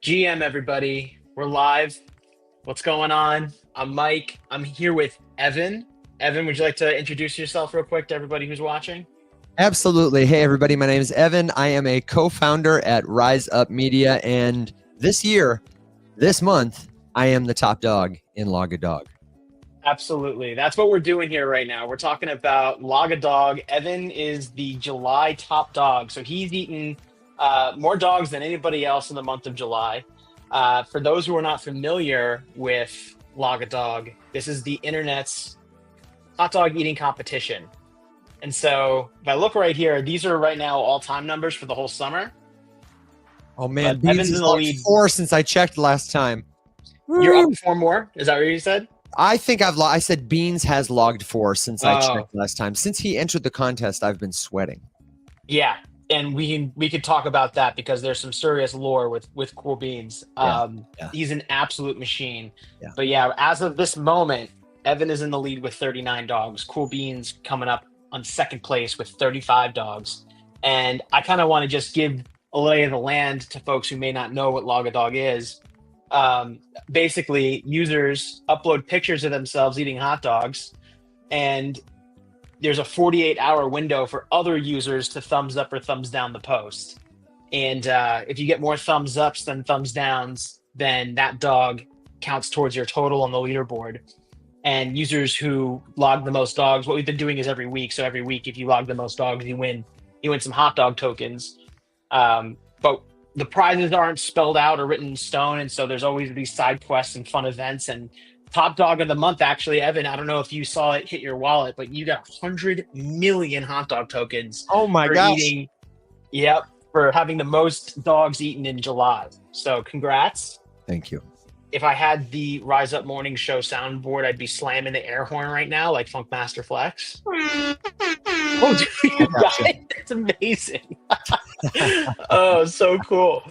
GM, everybody. We're live. What's going on? I'm Mike. I'm here with Evan. Evan, would you like to introduce yourself real quick to everybody who's watching? Absolutely. Hey, everybody. My name is Evan. I am a co-founder at Rise Up Media. And this month, I am the top dog in Log a Dog. Absolutely. That's what we're doing here right now. We're talking about Log a Dog. Evan is the July top dog. So he's eaten more dogs than anybody else in the month of July. For those who are not familiar with Log a Dog, this is the internet's hot dog eating competition. And so if I look right here, these are right now all-time numbers for the whole summer. Oh, man. But Evan's Beans in the logged lead. 4 since I checked last time. You're up 4 more? Is that what you said? I think I said Beans has logged 4 since I Oh. checked last time. Since he entered the contest, I've been sweating. Yeah. And we could talk about that because there's some serious lore with Cool Beans. Yeah. He's an absolute machine. Yeah. But yeah, as of this moment, Evan is in the lead with 39 dogs. Cool Beans coming up on second place with 35 dogs. And I kind of want to just give a lay of the land to folks who may not know what Log a Dog is. Basically, users upload pictures of themselves eating hot dogs, and there's a 48-hour window for other users to thumbs up or thumbs down the post. And if you get more thumbs ups than thumbs downs, then that dog counts towards your total on the leaderboard. And users who log the most dogs, what we've been doing is every week. So every week, if you log the most dogs, you win some hot dog tokens. But the prizes aren't spelled out or written in stone. And so there's always these side quests and fun events. And top dog of the month, actually, Evan, I don't know if you saw it hit your wallet, but you got 100 million hot dog tokens. Oh, my for gosh. for having the most dogs eaten in July. So congrats. Thank you. If I had the Rise Up Morning Show soundboard, I'd be slamming the air horn right now, like Funkmaster Flex. Oh, dude, you got it? It's amazing. Oh, so cool.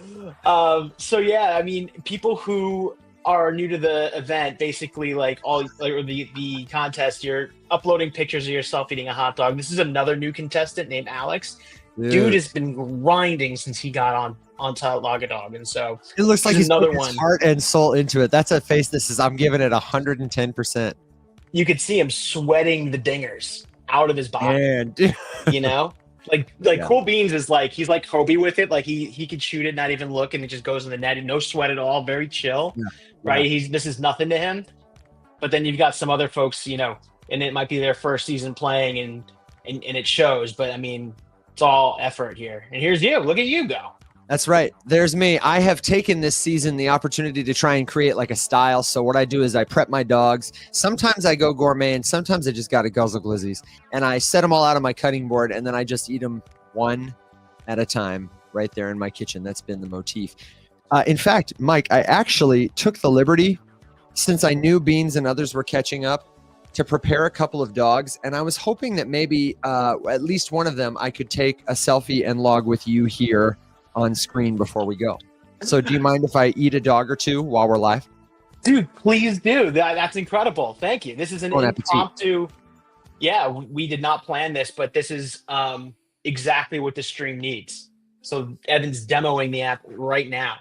So yeah, I mean, people who are new to the event, basically the contest, you're uploading pictures of yourself eating a hot dog. This is another new contestant named Alex. Dude has been grinding since he got onto Log a Dog, and so It looks like he's another put one. his heart and soul into it. That's a face that says, I'm giving it 110%. You could see him sweating the dingers out of his body. And You know, Yeah. Cool Beans is he's like Kobe with it. Like he could shoot it, not even look, and it just goes in the net. And no sweat at all. Very chill, Yeah. right? This is nothing to him. But then you've got some other folks, and it might be their first season playing, and it shows. But I mean, it's all effort here. And here's you. Look at you go. That's right. There's me. I have taken this season the opportunity to try and create like a style. So what I do is I prep my dogs. Sometimes I go gourmet, and sometimes I just got to guzzle glizzies. And I set them all out on my cutting board, and then I just eat them one at a time right there in my kitchen. That's been the motif. In fact, Mike, I actually took the liberty, since I knew Beans and others were catching up, to prepare a couple of dogs. And I was hoping that maybe at least one of them I could take a selfie and log with you here on screen before we go. So do you mind if I eat a dog or two while we're live? Dude, please do. That's incredible. Thank you. This is an Bon appetit. impromptu. Yeah, we did not plan this, but this is exactly what the stream needs. So Evan's demoing the app right now.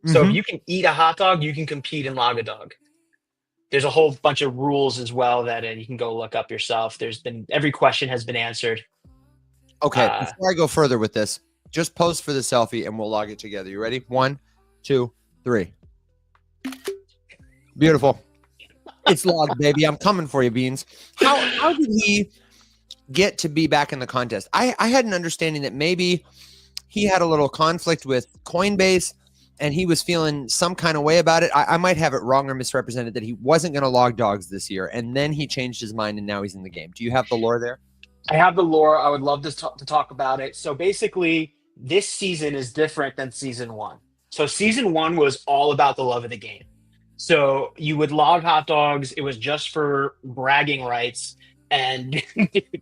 So if you can eat a hot dog, you can compete in Log a Dog. There's a whole bunch of rules as well that you can go look up yourself. Every question has been answered. Okay, before I go further with this, just pose for the selfie and we'll log it together. You ready? 1, 2, 3. Beautiful. It's logged, baby. I'm coming for you, Beans. How did he get to be back in the contest? I had an understanding that maybe he had a little conflict with Coinbase and he was feeling some kind of way about it. I might have it wrong or misrepresented that he wasn't going to log dogs this year, and then he changed his mind and now he's in the game. Do you have the lore there? I have the lore. I would love to talk about it. So basically, this season is different than season 1. So season 1 was all about the love of the game. So you would log hot dogs. It was just for bragging rights. And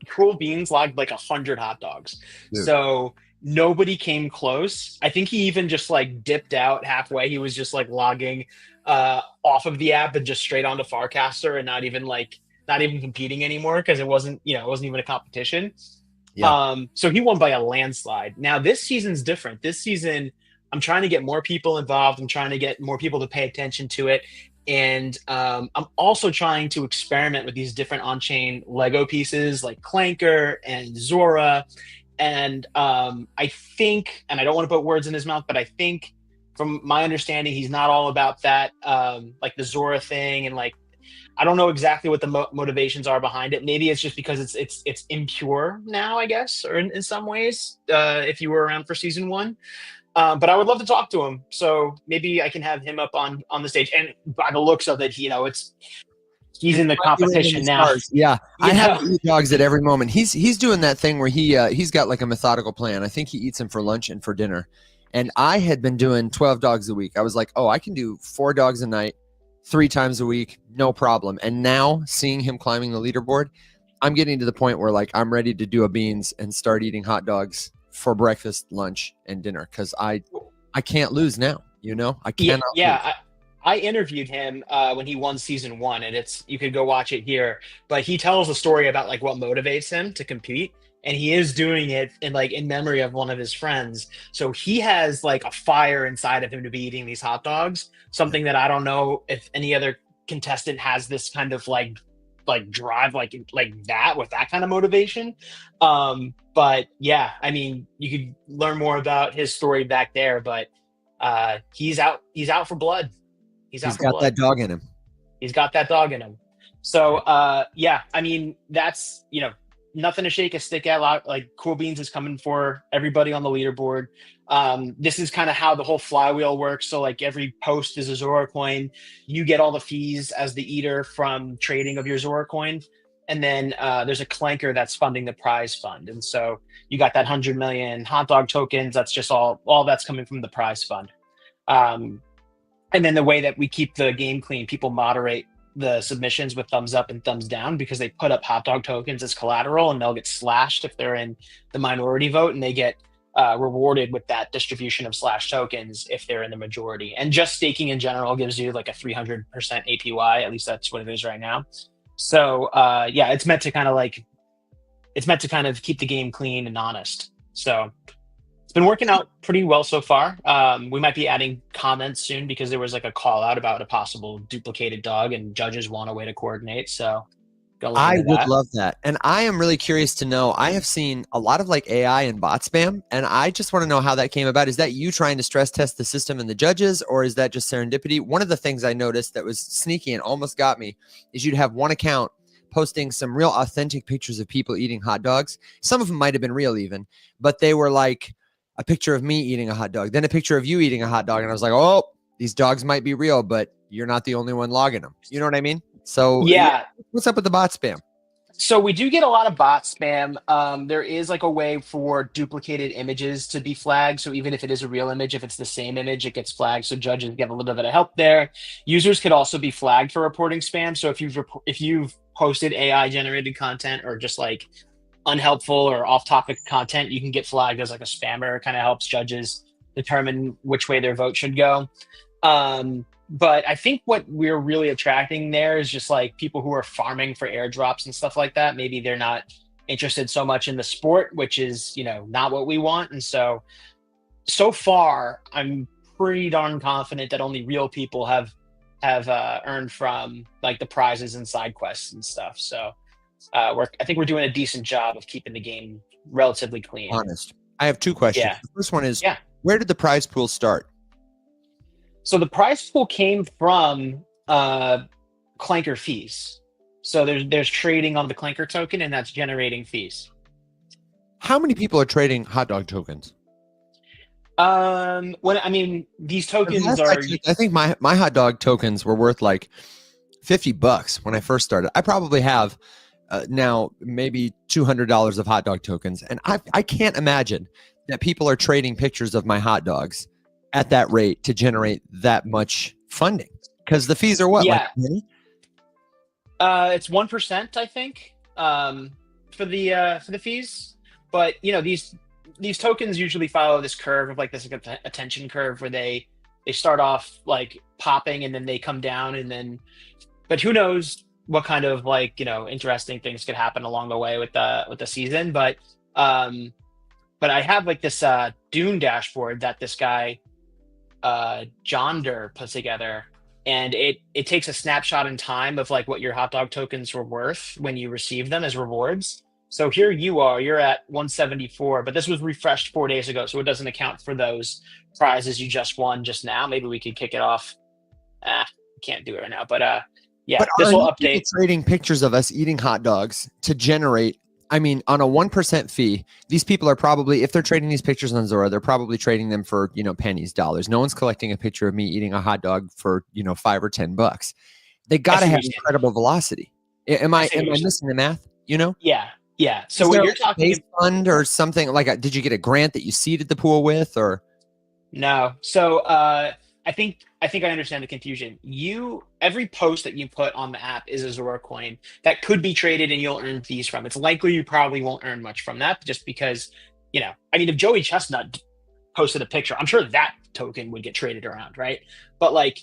Cool Beans logged like 100 hot dogs. Dude. So nobody came close. I think he even just dipped out halfway. He was just logging off of the app and just straight onto Farcaster and not even competing anymore because it wasn't even a competition. Yeah. So he won by a landslide. Now this season's different. This season, I'm trying to get more people involved. I'm trying to get more people to pay attention to it. And I'm also trying to experiment with these different on-chain Lego pieces like Clanker and Zora. And I think, and I don't want to put words in his mouth, but I think from my understanding, he's not all about that, like the Zora thing. And like, I don't know exactly what the motivations are behind it. Maybe it's just because it's impure now, I guess, or in some ways, if you were around for season one. But I would love to talk to him. So maybe I can have him up on the stage. And by the looks of it, he's in the competition now. Yeah, I have to eat dogs at every moment. He's doing that thing where he's got like a methodical plan. I think he eats them for lunch and for dinner. And I had been doing 12 dogs a week. I was like, oh, I can do 4 dogs a night, 3 times a week, no problem. And now seeing him climbing the leaderboard, I'm getting to the point where like I'm ready to do a beans and start eating hot dogs for breakfast, lunch, and dinner because I can't lose now. I cannot. Yeah. I interviewed him when he won season 1, and you could go watch it here. But he tells a story about like what motivates him to compete, and he is doing it in memory of one of his friends. So he has like a fire inside of him to be eating these hot dogs. Something that I don't know if any other contestant has this kind of like drive like that with that kind of motivation. But yeah, I mean, you could learn more about his story back there. But he's out for blood. He's got that dog in him. He's got that dog in him. So yeah, I mean, that's nothing to shake a stick at. Like Cool Beans is coming for everybody on the leaderboard. This is kind of how the whole flywheel works. So like every post is a Zora coin. You get all the fees as the eater from trading of your Zora coin. And then there's a Clanker that's funding the prize fund. And so you got that 100 million hot dog tokens. That's just all that's coming from the prize fund. And then the way that we keep the game clean, people moderate the submissions with thumbs up and thumbs down because they put up hot dog tokens as collateral, and they'll get slashed if they're in the minority vote, and they get rewarded with that distribution of slash tokens if they're in the majority. And just staking in general gives you like a 300% APY. At least that's what it is right now. So yeah, it's meant to kind of keep the game clean and honest. So it's been working out pretty well so far. We might be adding comments soon because there was like a call out about a possible duplicated dog, and judges want a way to coordinate. So I would love that. And I am really curious to know, I have seen a lot of like AI and bot spam, and I just want to know how that came about. Is that you trying to stress test the system and the judges, or is that just serendipity? One of the things I noticed that was sneaky and almost got me is you'd have one account posting some real authentic pictures of people eating hot dogs. Some of them might have been real even, but they were like a picture of me eating a hot dog, then a picture of you eating a hot dog. And I was like, oh, these dogs might be real, but you're not the only one logging them. You know what I mean? So yeah, what's up with the bot spam? So we do get a lot of bot spam. There is like a way for duplicated images to be flagged. So even if it is a real image, if it's the same image, it gets flagged. So judges get a little bit of help there. Users could also be flagged for reporting spam. So if you've posted AI generated content or just like unhelpful or off topic content, you can get flagged as like a spammer. It kind of helps judges determine which way their vote should go. But I think what we're really attracting there is just like people who are farming for airdrops and stuff like that. Maybe they're not interested so much in the sport, which is, not what we want. And so far, I'm pretty darn confident that only real people have earned from like the prizes and side quests and stuff. So I think we're doing a decent job of keeping the game relatively clean. Honest. I have 2 questions. Yeah. The first one is, where did the prize pool start? So the prize pool came from Clanker fees. So there's trading on the Clanker token, and that's generating fees. How many people are trading hot dog tokens? These tokens are. I think my hot dog tokens were worth like $50 when I first started. I probably have now maybe $200 of hot dog tokens, and I can't imagine that people are trading pictures of my hot dogs at that rate to generate that much funding, because the fees are what? Yeah. Like it's 1%, I think, for the fees. But these tokens usually follow this curve of like this attention curve where they start off like popping and then they come down, but who knows what kind of like interesting things could happen along the way with the season. But I have like this Dune dashboard that this guy Jonder put together, and it takes a snapshot in time of like what your hot dog tokens were worth when you receive them as rewards. So here you are, you're at 174, but this was refreshed 4 days ago, so it doesn't account for those prizes you just won just now. Maybe we could kick it off. Can't do it right now, but yeah, But this are will you update. people trading pictures of us eating hot dogs to generate? I mean, on a 1% fee, these people are probably, if they're trading these pictures on Zora, they're probably trading them for, pennies, dollars. No one's collecting a picture of me eating a hot dog for, $5 or $10. They got to have incredible velocity. Am I missing the math? Yeah. So Is what there you're like a talking base fund or something like? Did you get a grant that you seeded the pool with, or? No. So I think I understand the confusion. Every post that you put on the app is a Zora coin that could be traded and you'll earn fees from. It's likely you probably won't earn much from that just because, if Joey Chestnut posted a picture, I'm sure that token would get traded around, right? But like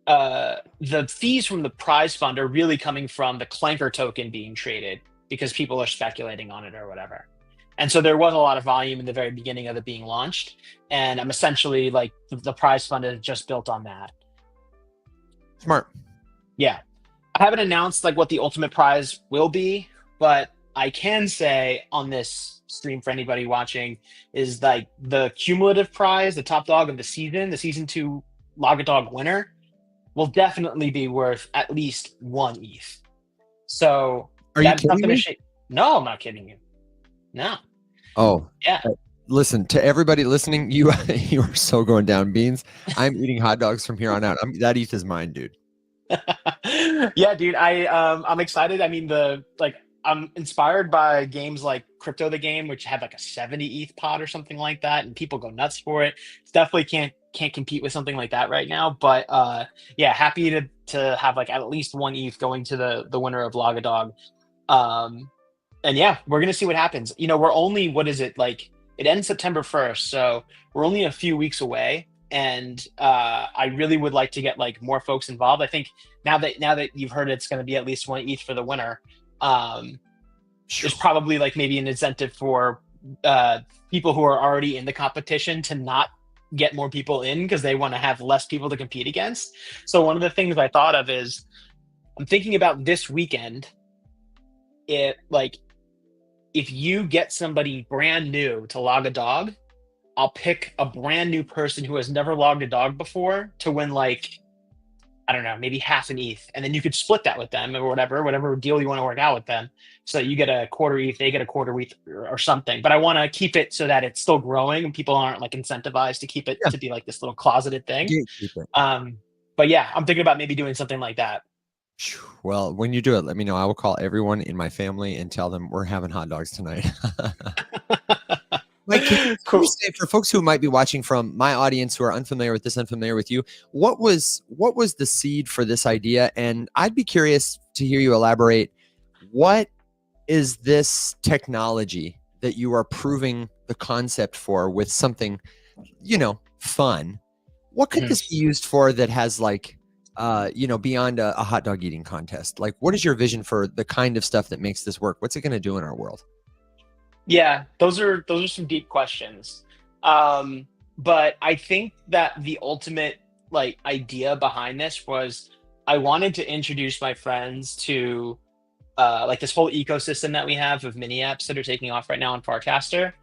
the fees from the prize fund are really coming from the Clanker token being traded because people are speculating on it or whatever. And so there was a lot of volume in the very beginning of it being launched. And I'm essentially like the prize fund is just built on that. Smart. Yeah. I haven't announced like what the ultimate prize will be, but I can say on this stream for anybody watching is like the cumulative prize, the top dog of the season 2 Lagadog winner will definitely be worth at least 1 ETH. So are you kidding me? No, I'm not kidding you. No. Oh, yeah. Listen, to everybody listening, you are so going down, Beans. I'm eating hot dogs from here on out. That ETH is mine, dude. Yeah, dude. I'm excited. I mean, I'm inspired by games like Crypto the Game, which had like a 70 ETH pod or something like that, and people go nuts for it. It's definitely can't compete with something like that right now. But yeah, happy to have like at least 1 ETH going to the winner of Lagadog. And yeah, we're gonna see what happens. We're only, what is it, like it ends September 1st, so we're only a few weeks away. And I really would like to get like more folks involved. I think now that you've heard it's going to be at least 1 ETH for the winner, there's probably like maybe an incentive for people who are already in the competition to not get more people in because they want to have less people to compete against. So one of the things I thought of is I'm thinking about this weekend. If you get somebody brand new to log a dog, I'll pick a brand new person who has never logged a dog before to win like, I don't know, maybe half an ETH. And then you could split that with them or whatever deal you want to work out with them. So you get a quarter ETH, they get a quarter ETH or something. But I want to keep it so that it's still growing and people aren't like incentivized to keep it to be like this little closeted thing. But yeah, I'm thinking about maybe doing something like that. Well, when you do it, let me know. I will call everyone in my family and tell them we're having hot dogs tonight. Mike, can you say, for folks who might be watching from my audience who are unfamiliar with this, unfamiliar with you, what was the seed for this idea? And I'd be curious to hear you elaborate. What is this technology that you are proving the concept for with something, fun? What could this be used for that has like, beyond a hot dog eating contest? Like, what is your vision for the kind of stuff that makes this work? What's it going to do in our world? Yeah, those are some deep questions. But I think that the ultimate like idea behind this was I wanted to introduce my friends to like this whole ecosystem that we have of mini apps that are taking off right now on Farcaster.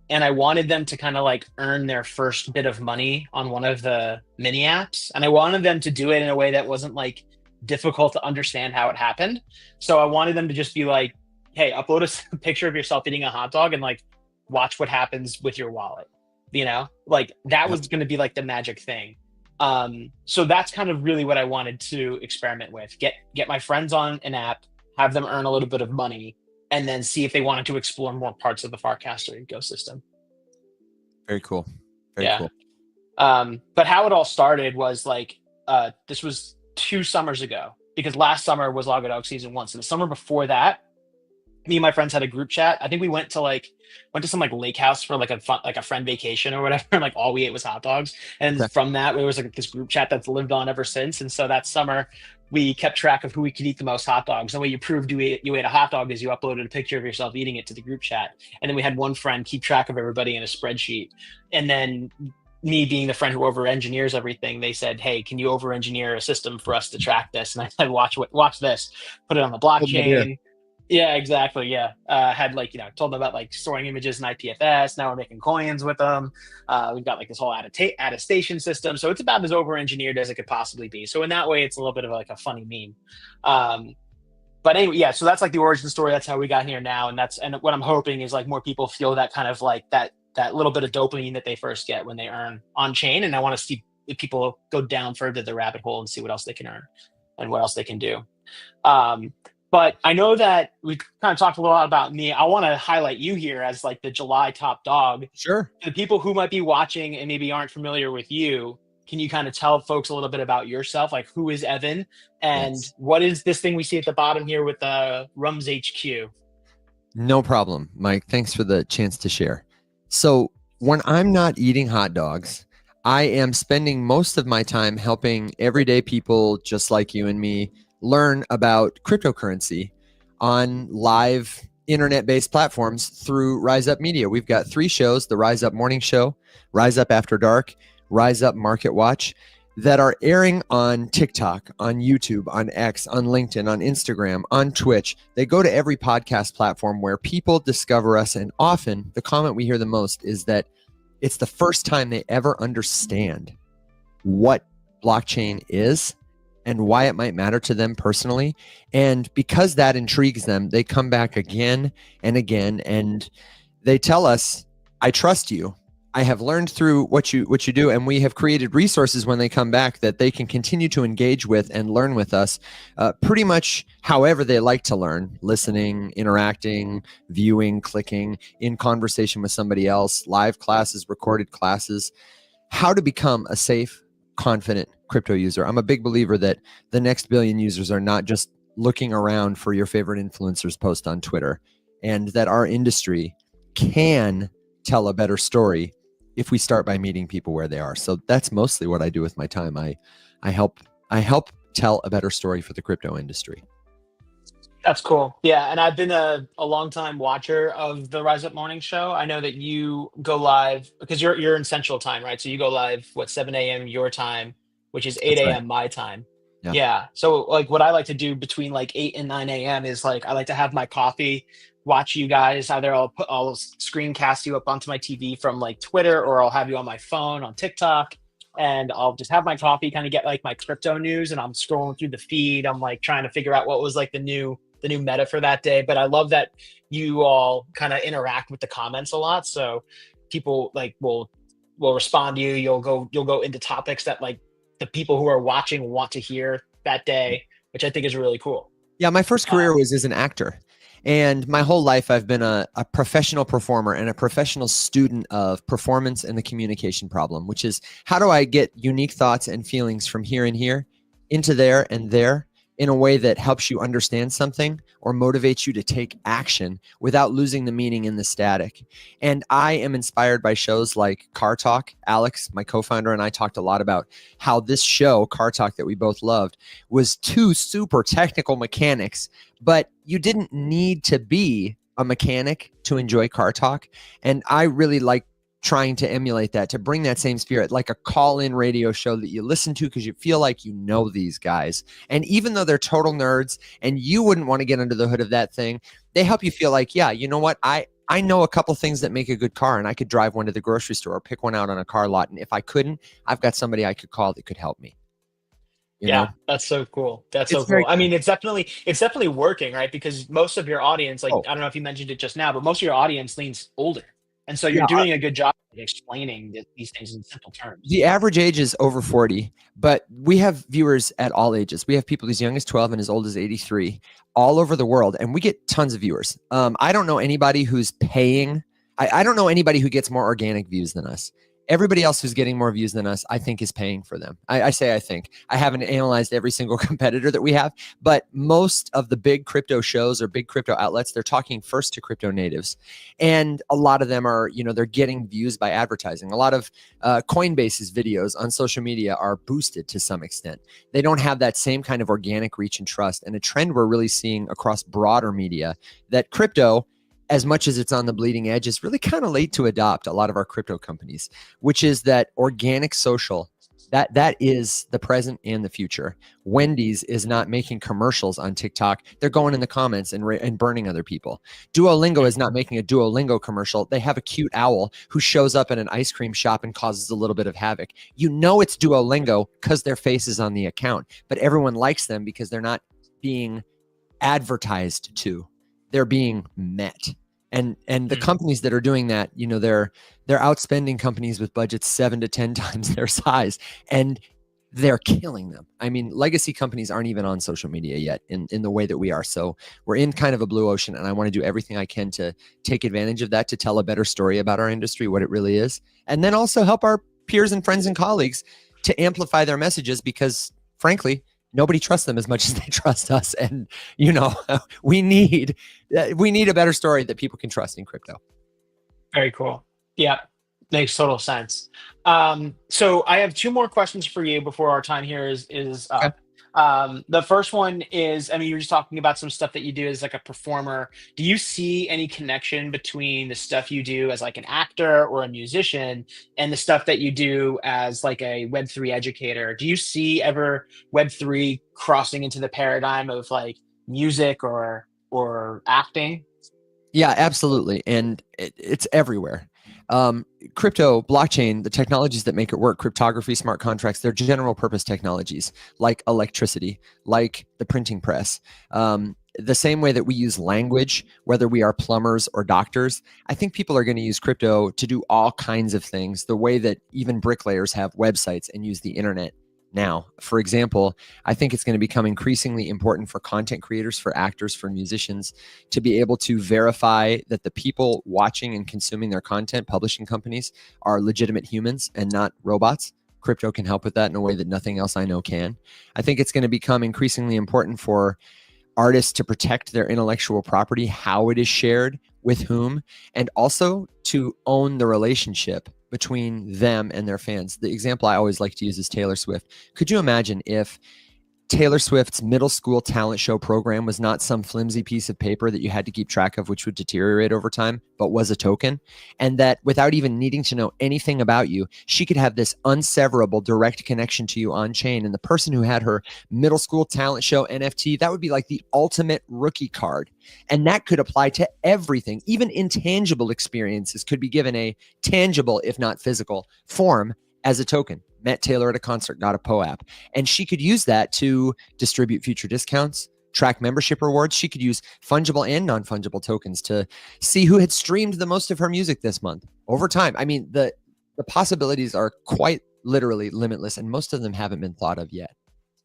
And I wanted them to kind of like earn their first bit of money on one of the mini apps. And I wanted them to do it in a way that wasn't like difficult to understand how it happened. So I wanted them to just be like, hey, upload a picture of yourself eating a hot dog and like watch what happens with your wallet. Like that was going to be like the magic thing. So that's kind of really what I wanted to experiment with. Get my friends on an app, have them earn a little bit of money, and then see if they wanted to explore more parts of the Farcaster ecosystem. Very cool. Very cool. But how it all started was like, this was 2 summers ago, because last summer was Lagadog season 1. So the summer before that, me and my friends had a group chat. I think we went to some like lake house for like a fun, like a friend vacation or whatever. And like all we ate was hot dogs. And Okay. from that, there was like this group chat that's lived on ever since. And so that summer, we kept track of who we could eat the most hot dogs. And the way you proved you ate a hot dog is you uploaded a picture of yourself eating it to the group chat. And then we had one friend keep track of everybody in a spreadsheet. And then me being the friend who over engineers everything, they said, "Hey, can you over engineer a system for us to track this?" And I said, watch this, put it on the Good idea. blockchain." Yeah, exactly. Yeah. Had like, told them about like storing images in IPFS. Now we're making coins with them. We've got like this whole attestation system. So it's about as over engineered as it could possibly be. So in that way, it's a little bit of like a funny meme. But anyway, yeah, so that's like the origin story. That's how we got here now. And what I'm hoping is like more people feel that kind of like that little bit of dopamine that they first get when they earn on chain. And I want to see if people go down further the rabbit hole and see what else they can earn and what else they can do. But I know that we kind of talked a lot about me. I want to highlight you here as like the July top dog. Sure. The people who might be watching and maybe aren't familiar with you, can you kind of tell folks a little bit about yourself? Like, who is Evan, and Yes. what is this thing we see at the bottom here with Rums HQ? No problem, Mike. Thanks for the chance to share. So when I'm not eating hot dogs, I am spending most of my time helping everyday people just like you and me learn about cryptocurrency on live internet-based platforms through Rise Up Media. We've got 3 shows: the Rise Up Morning Show, Rise Up After Dark, Rise Up Market Watch, that are airing on TikTok, on YouTube, on X, on LinkedIn, on Instagram, on Twitch. They go to every podcast platform where people discover us. And often the comment we hear the most is that it's the first time they ever understand what blockchain is and why it might matter to them personally. And because that intrigues them, they come back again and again, and they tell us, "I trust you. I have learned through what you do," and we have created resources when they come back that they can continue to engage with and learn with us, pretty much however they like to learn: listening, interacting, viewing, clicking, in conversation with somebody else, live classes, recorded classes. How to become a safe, confident crypto user. I'm a big believer that the next billion users are not just looking around for your favorite influencers post on Twitter, and that our industry can tell a better story if we start by meeting people where they are. So that's mostly what I do with my time. I help tell a better story for the crypto industry. That's cool. Yeah, and I've been a long time watcher of the Rise Up Morning Show. I know that you go live because you're in Central Time, right? So you go live 7 a.m. your time, which is 8 That's right. a.m. my time. Yeah. Yeah. So like what I like to do between like 8 and 9 a.m. is like I like to have my coffee, watch you guys. Either I'll screencast you up onto my TV from like Twitter, or I'll have you on my phone on TikTok, and I'll just have my coffee, kind of get like my crypto news, and I'm scrolling through the feed. I'm like trying to figure out what was like the new meta for that day. But I love that you all kind of interact with the comments a lot. So people like will respond to you. You'll go into topics that like the people who are watching want to hear that day, which I think is really cool. Yeah, my first career was as an actor. And my whole life, I've been a professional performer and a professional student of performance and the communication problem, which is how do I get unique thoughts and feelings from here and here into there and there in a way that helps you understand something or motivates you to take action without losing the meaning in the static. And I am inspired by shows like Car Talk. Alex, my co-founder, and I talked a lot about how this show, Car Talk, that we both loved, was 2 super technical mechanics, but you didn't need to be a mechanic to enjoy Car Talk. And I really like trying to emulate that, to bring that same spirit, like a call-in radio show that you listen to because you feel like you know these guys. And even though they're total nerds and you wouldn't want to get under the hood of that thing, they help you feel like, yeah, you know what? I know a couple things that make a good car, and I could drive one to the grocery store or pick one out on a car lot. And if I couldn't, I've got somebody I could call that could help me. You know? That's so cool. That's It's so very cool. I mean, it's definitely working, right? Because most of your audience, like, I don't know if you mentioned it just now, but most of your audience leans older. And so you're Yeah, doing a good job of explaining these things in simple terms. the average age is over 40, but we have viewers at all ages. We have people as young as 12 and as old as 83 all over the world, and we get tons of viewers. I don't know anybody who's paying. I don't know anybody who gets more organic views than us. Everybody else who's getting more views than us, I think, is paying for them. I say I think. I haven't analyzed every single competitor that we have, but most of the big crypto shows or big crypto outlets, they're talking first to crypto natives. And a lot of them are, they're getting views by advertising. A lot of Coinbase's videos on social media are boosted to some extent. They don't have that same kind of organic reach and trust. And a trend we're really seeing across broader media that crypto, as much as it's on the bleeding edge, is really kind of late to adopt a lot of our crypto companies, which is that organic social, that is the present and the future. Wendy's is not making commercials on TikTok. They're going in the comments and burning other people. Duolingo is not making a Duolingo commercial. They have a cute owl who shows up in an ice cream shop and causes a little bit of havoc. It's Duolingo because their face is on the account, but everyone likes them because they're not being advertised to. They're being met. And the companies that are doing that, they're outspending companies with budgets 7 to 10 times their size, and they're killing them. I mean, legacy companies aren't even on social media yet in the way that we are. So we're in kind of a blue ocean, and I want to do everything I can to take advantage of that, to tell a better story about our industry, what it really is, and then also help our peers and friends and colleagues to amplify their messages, because frankly, nobody trusts them as much as they trust us. And, we need a better story that people can trust in crypto. Very cool. Yeah, makes total sense. So I have two more questions for you before our time here is up. Okay. The first one is, you were just talking about some stuff that you do as like a performer. Do you see any connection between the stuff you do as like an actor or a musician and the stuff that you do as like a Web3 educator? Do you see ever Web3 crossing into the paradigm of like music or acting? Yeah, absolutely. And it's everywhere. Crypto, blockchain, the technologies that make it work, cryptography, smart contracts, they're general purpose technologies like electricity, like the printing press. The same way that we use language, whether we are plumbers or doctors, I think people are going to use crypto to do all kinds of things, the way that even bricklayers have websites and use the internet now. For example, I think it's going to become increasingly important for content creators, for actors, for musicians to be able to verify that the people watching and consuming their content, publishing companies, are legitimate humans and not robots. Crypto can help with that in a way that nothing else I know can. I think it's going to become increasingly important for artists to protect their intellectual property, how it is shared, with whom, and also to own the relationship between them and their fans. The example I always like to use is Taylor Swift. Could you imagine if Taylor Swift's middle school talent show program was not some flimsy piece of paper that you had to keep track of, which would deteriorate over time, but was a token, and that without even needing to know anything about you, she could have this unseverable direct connection to you on chain. And the person who had her middle school talent show NFT, that would be like the ultimate rookie card. And that could apply to everything. Even intangible experiences could be given a tangible, if not physical, form as a token. Met Taylor at a concert, got a POAP. And she could use that to distribute future discounts, track membership rewards. She could use fungible and non-fungible tokens to see who had streamed the most of her music this month over time. I mean, the possibilities are quite literally limitless, and most of them haven't been thought of yet.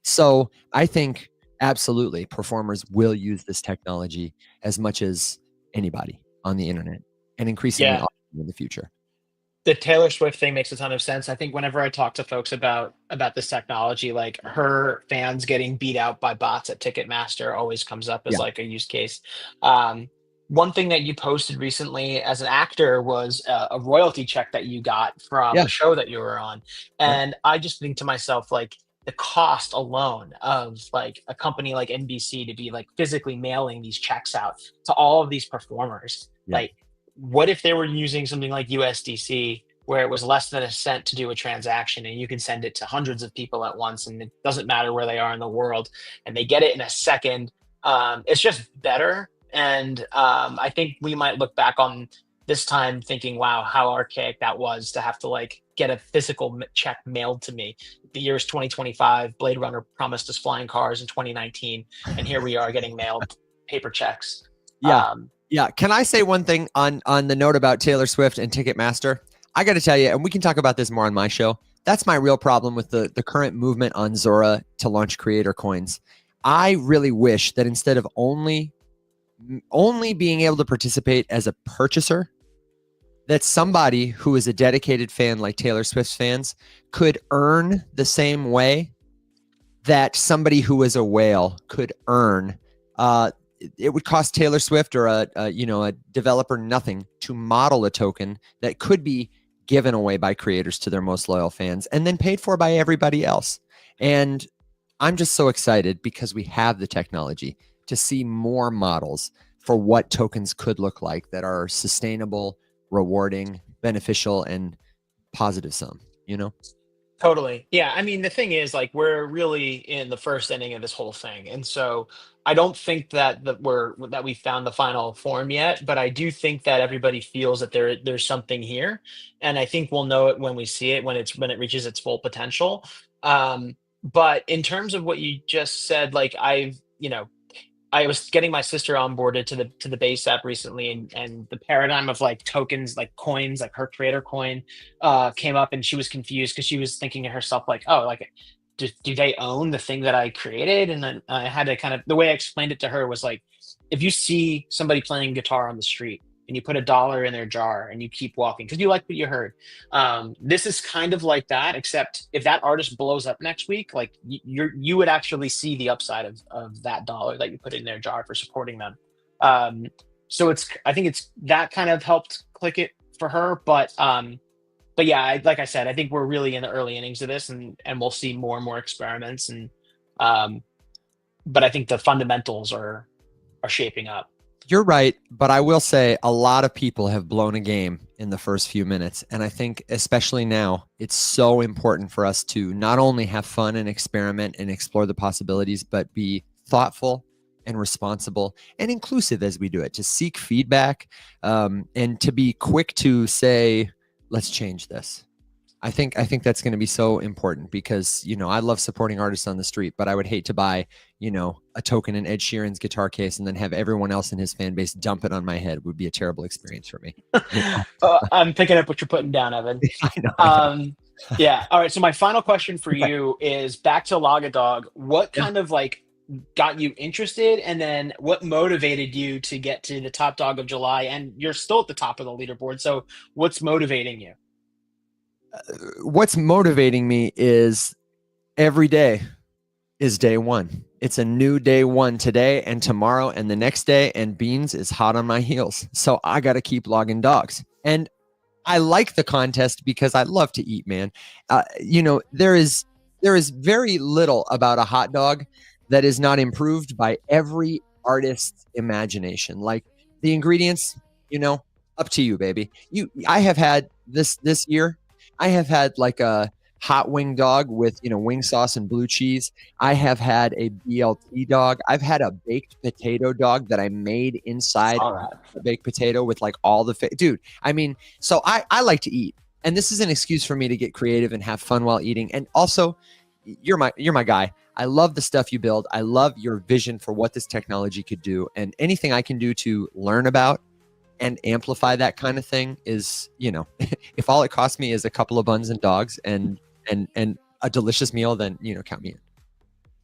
So I think absolutely performers will use this technology as much as anybody on the internet, and increasingly in the future. The Taylor Swift thing makes a ton of sense. I think whenever I talk to folks about this technology, like her fans getting beat out by bots at Ticketmaster always comes up as like a use case. One thing that you posted recently as an actor was a royalty check that you got from a show that you were on. And I just think to myself, like, the cost alone of like a company like NBC to be like physically mailing these checks out to all of these performers, like, what if they were using something like USDC where it was less than a cent to do a transaction and you can send it to hundreds of people at once and it doesn't matter where they are in the world and they get it in a second? It's just better. And I think we might look back on this time thinking, wow, how archaic that was to have to like get a physical check mailed to me. The year is 2025. Blade Runner promised us flying cars in 2019. And here we are getting mailed paper checks. Yeah. Can I say one thing on the note about Taylor Swift and Ticketmaster? I got to tell you, and we can talk about this more on my show, that's my real problem with the current movement on Zora to launch creator coins. I really wish that instead of only being able to participate as a purchaser, that somebody who is a dedicated fan like Taylor Swift's fans could earn the same way that somebody who is a whale could earn. It would cost Taylor Swift or a developer nothing to model a token that could be given away by creators to their most loyal fans and then paid for by everybody else. And I'm just so excited because we have the technology to see more models for what tokens could look like that are sustainable, rewarding, beneficial, and positive sum, you know? Totally. Yeah. I mean, the thing is, like, we're really in the first inning of this whole thing, and so I don't think that we found the final form yet. But I do think that everybody feels that there's something here, and I think we'll know it when we see it when it reaches its full potential. But in terms of what you just said, like I was getting my sister onboarded to the base app recently, and the paradigm of like tokens, like coins, like her creator coin, came up, and she was confused because she was thinking to herself like, oh, like do they own the thing that I created? And then I had to kind of, the way I explained it to her was like, if you see somebody playing guitar on the street and you put $1 in their jar and you keep walking because you like what you heard, this is kind of like that, except if that artist blows up next week, like you would actually see the upside of that dollar that you put in their jar for supporting them. So I think it's that kind of helped click it for her. But yeah, like I said, I think we're really in the early innings of this, and we'll see more and more experiments. And but I think the fundamentals are shaping up. You're right, but I will say a lot of people have blown a game in the first few minutes. And I think especially now, it's so important for us to not only have fun and experiment and explore the possibilities, but be thoughtful and responsible and inclusive as we do it, to seek feedback, and to be quick to say, let's change this. I think that's going to be so important because, I love supporting artists on the street, but I would hate to buy, a token in Ed Sheeran's guitar case and then have everyone else in his fan base dump it on my head. Would be a terrible experience for me. I'm picking up what you're putting down, Evan. I know. Yeah. All right. So my final question for you is back to Logadog. What kind of like got you interested, and then what motivated you to get to the top dog of July? And you're still at the top of the leaderboard. So what's motivating you? What's motivating me is every day is day one. It's a new day one today and tomorrow and the next day, and Beans is hot on my heels. So I got to keep logging dogs. And I like the contest because I love to eat, man. There is very little about a hot dog that is not improved by every artist's imagination. Like the ingredients, up to you, baby. I have had this year. I have had like a hot wing dog with, wing sauce and blue cheese. I have had a BLT dog. I've had a baked potato dog that I made inside a baked potato with like all the dude. I mean, so I like to eat, and this is an excuse for me to get creative and have fun while eating. And also, you're my guy. I love the stuff you build. I love your vision for what this technology could do, and anything I can do to learn about and amplify that kind of thing is, if all it costs me is a couple of buns and dogs and a delicious meal, then, count me in.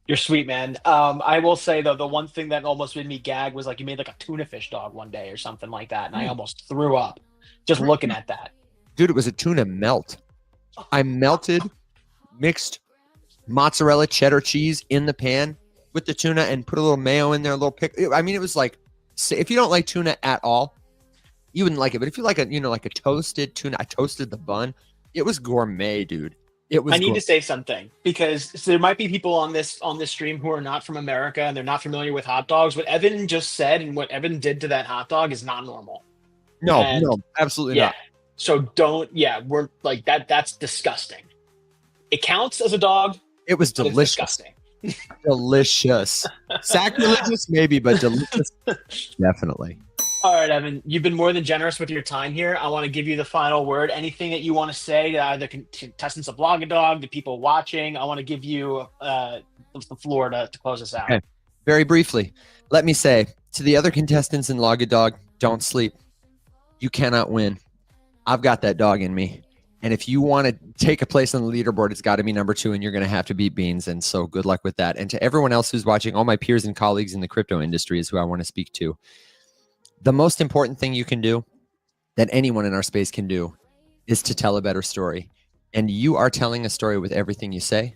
You're sweet, man. I will say though, the one thing that almost made me gag was like you made like a tuna fish dog one day or something like that, and I almost threw up just looking at that. Dude, it was a tuna melt. I melted mixed mozzarella cheddar cheese in the pan with the tuna and put a little mayo in there, a little pick. I mean, it was like, if you don't like tuna at all, you wouldn't like it. But if you like like a toasted tuna, I toasted the bun. It was gourmet, dude. It was. I need to say something because there might be people on this stream who are not from America and they're not familiar with hot dogs. What Evan just said and what Evan did to that hot dog is not normal. No, absolutely not. So we're like that. That's disgusting. It counts as a dog. It was delicious. Disgusting. Delicious. Sacrilegious, maybe, but delicious. Definitely. All right, Evan, you've been more than generous with your time here. I want to give you the final word. Anything that you want to say to the contestants of Logadog, the people watching, I want to give you the floor to close us out. Okay. Very briefly, let me say to the other contestants in Logadog, don't sleep. You cannot win. I've got that dog in me. And if you want to take a place on the leaderboard, it's got to be number 2, and you're going to have to beat Beans. And so good luck with that. And to everyone else who's watching, all my peers and colleagues in the crypto industry is who I want to speak to. The most important thing you can do that anyone in our space can do is to tell a better story. And you are telling a story with everything you say,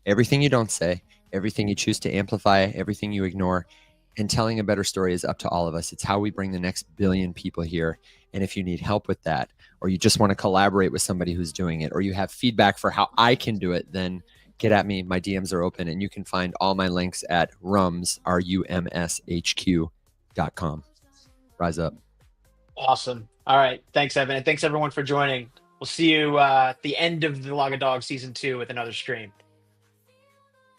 everything you don't say, everything you choose to amplify, everything you ignore. And telling a better story is up to all of us. It's how we bring the next billion people here. And if you need help with that, or you just want to collaborate with somebody who's doing it, or you have feedback for how I can do it, then get at me. My DMs are open, and you can find all my links at rumshq.com. Rise up. Awesome. All right. Thanks, Evan. And thanks everyone for joining. We'll see you at the end of the Log of Dogs season 2 with another stream.